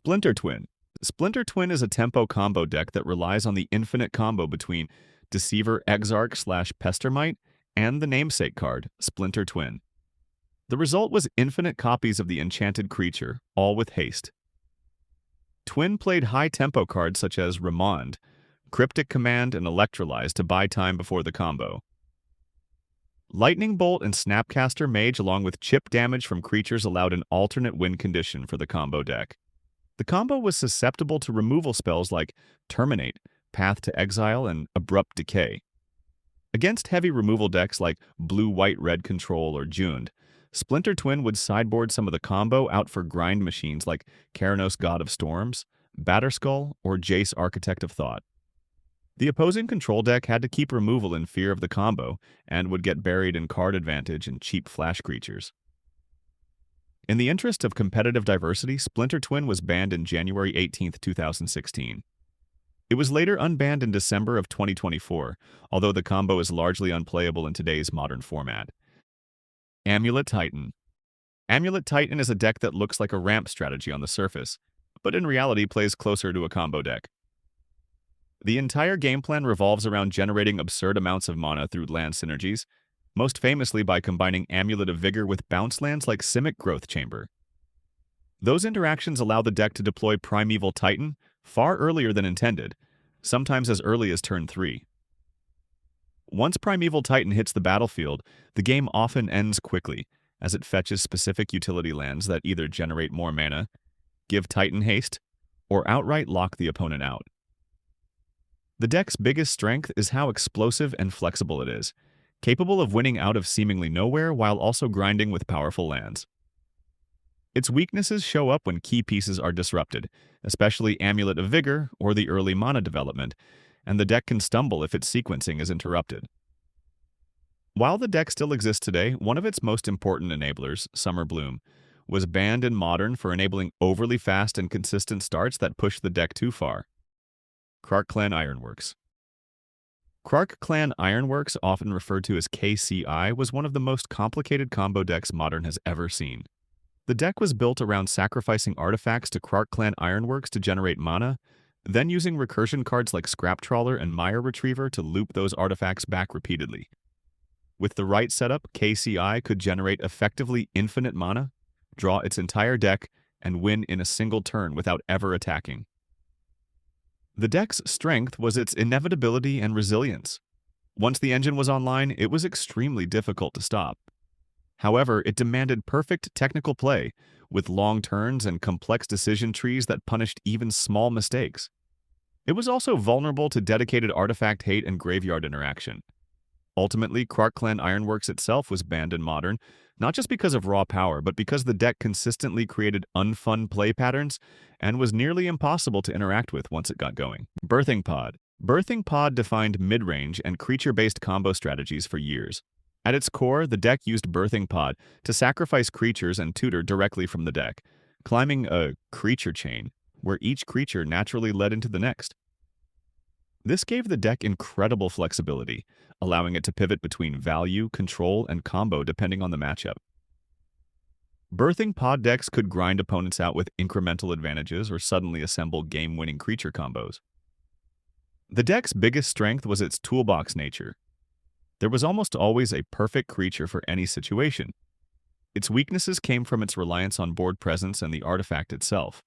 Splinter Twin. Splinter Twin is a tempo combo deck that relies on the infinite combo between Deceiver Exarch/Pestermite and the namesake card, Splinter Twin. The result was infinite copies of the enchanted creature, all with haste. Twin played high-tempo cards such as Remand, Cryptic Command, and Electrolyze to buy time before the combo. Lightning Bolt and Snapcaster Mage along with chip damage from creatures allowed an alternate win condition for the combo deck. The combo was susceptible to removal spells like Terminate, Path to Exile, and Abrupt Decay. Against heavy removal decks like Blue-White-Red Control or Jund, Splinter Twin would sideboard some of the combo out for grind machines like Keranos God of Storms, Batterskull, or Jace Architect of Thought. The opposing control deck had to keep removal in fear of the combo and would get buried in card advantage and cheap flash creatures. In the interest of competitive diversity, Splinter Twin was banned in January 18, 2016. It was later unbanned in December of 2024, although the combo is largely unplayable in today's modern format. Amulet Titan. Amulet Titan is a deck that looks like a ramp strategy on the surface, but in reality plays closer to a combo deck. The entire game plan revolves around generating absurd amounts of mana through land synergies, most famously by combining Amulet of Vigor with bounce lands like Simic Growth Chamber. Those interactions allow the deck to deploy Primeval Titan far earlier than intended, sometimes as early as turn 3. Once Primeval Titan hits the battlefield, the game often ends quickly, as it fetches specific utility lands that either generate more mana, give Titan haste, or outright lock the opponent out. The deck's biggest strength is how explosive and flexible it is, capable of winning out of seemingly nowhere while also grinding with powerful lands. Its weaknesses show up when key pieces are disrupted, especially Amulet of Vigor or the early mana development, and the deck can stumble if its sequencing is interrupted. While the deck still exists today, one of its most important enablers, Summer Bloom, was banned in Modern for enabling overly fast and consistent starts that pushed the deck too far. Krark Clan Ironworks. Krark Clan Ironworks, often referred to as KCI, was one of the most complicated combo decks Modern has ever seen. The deck was built around sacrificing artifacts to Krark Clan Ironworks to generate mana, then using recursion cards like Scrap Trawler and Mire Retriever to loop those artifacts back repeatedly. With the right setup, KCI could generate effectively infinite mana, draw its entire deck, and win in a single turn without ever attacking. The deck's strength was its inevitability and resilience. Once the engine was online, it was extremely difficult to stop. However, it demanded perfect technical play, with long turns and complex decision trees that punished even small mistakes. It was also vulnerable to dedicated artifact hate and graveyard interaction. Ultimately, Krark Clan Ironworks itself was banned in Modern, not just because of raw power, but because the deck consistently created unfun play patterns and was nearly impossible to interact with once it got going. Birthing Pod. Birthing Pod defined mid-range and creature-based combo strategies for years. At its core, the deck used Birthing Pod to sacrifice creatures and tutor directly from the deck, climbing a creature chain, where each creature naturally led into the next. This gave the deck incredible flexibility, allowing it to pivot between value, control, and combo depending on the matchup. Birthing Pod decks could grind opponents out with incremental advantages or suddenly assemble game-winning creature combos. The deck's biggest strength was its toolbox nature. There was almost always a perfect creature for any situation. Its weaknesses came from its reliance on board presence and the artifact itself.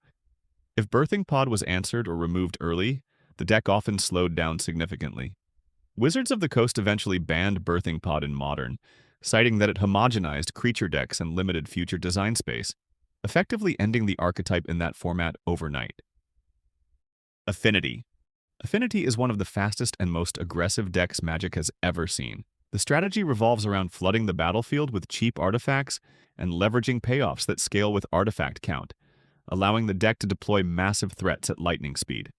If Birthing Pod was answered or removed early, the deck often slowed down significantly. Wizards of the Coast eventually banned Birthing Pod in Modern, citing that it homogenized creature decks and limited future design space, effectively ending the archetype in that format overnight. Affinity. Affinity is one of the fastest and most aggressive decks Magic has ever seen. The strategy revolves around flooding the battlefield with cheap artifacts and leveraging payoffs that scale with artifact count, allowing the deck to deploy massive threats at lightning speed.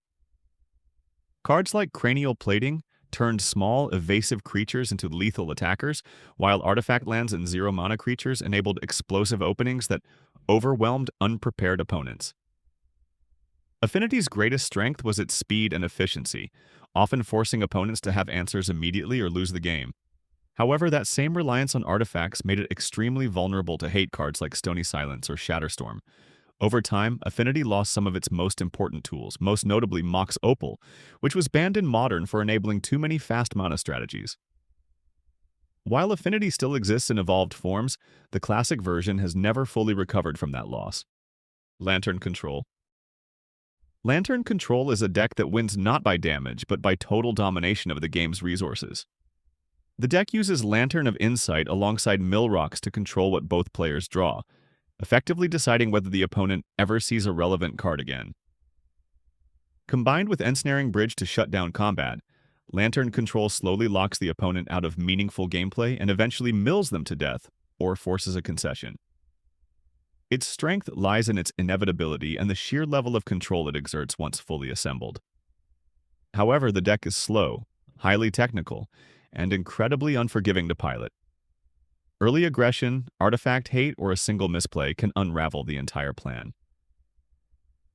Cards like Cranial Plating turned small, evasive creatures into lethal attackers, while artifact lands and zero-mana creatures enabled explosive openings that overwhelmed unprepared opponents. Affinity's greatest strength was its speed and efficiency, often forcing opponents to have answers immediately or lose the game. However, that same reliance on artifacts made it extremely vulnerable to hate cards like Stony Silence or Shatterstorm, Over time, Affinity lost some of its most important tools, most notably Mox Opal, which was banned in Modern for enabling too many fast mana strategies. While Affinity still exists in evolved forms, the classic version has never fully recovered from that loss. Lantern Control. Lantern Control is a deck that wins not by damage, but by total domination of the game's resources. The deck uses Lantern of Insight alongside Mill Rocks to control what both players draw, effectively deciding whether the opponent ever sees a relevant card again. Combined with Ensnaring Bridge to shut down combat, Lantern Control slowly locks the opponent out of meaningful gameplay and eventually mills them to death, or forces a concession. Its strength lies in its inevitability and the sheer level of control it exerts once fully assembled. However, the deck is slow, highly technical, and incredibly unforgiving to pilot. Early aggression, artifact hate, or a single misplay can unravel the entire plan.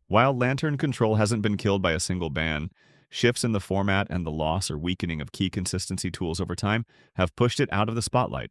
While Lantern Control hasn't been killed by a single ban, shifts in the format and the loss or weakening of key consistency tools over time have pushed it out of the spotlight.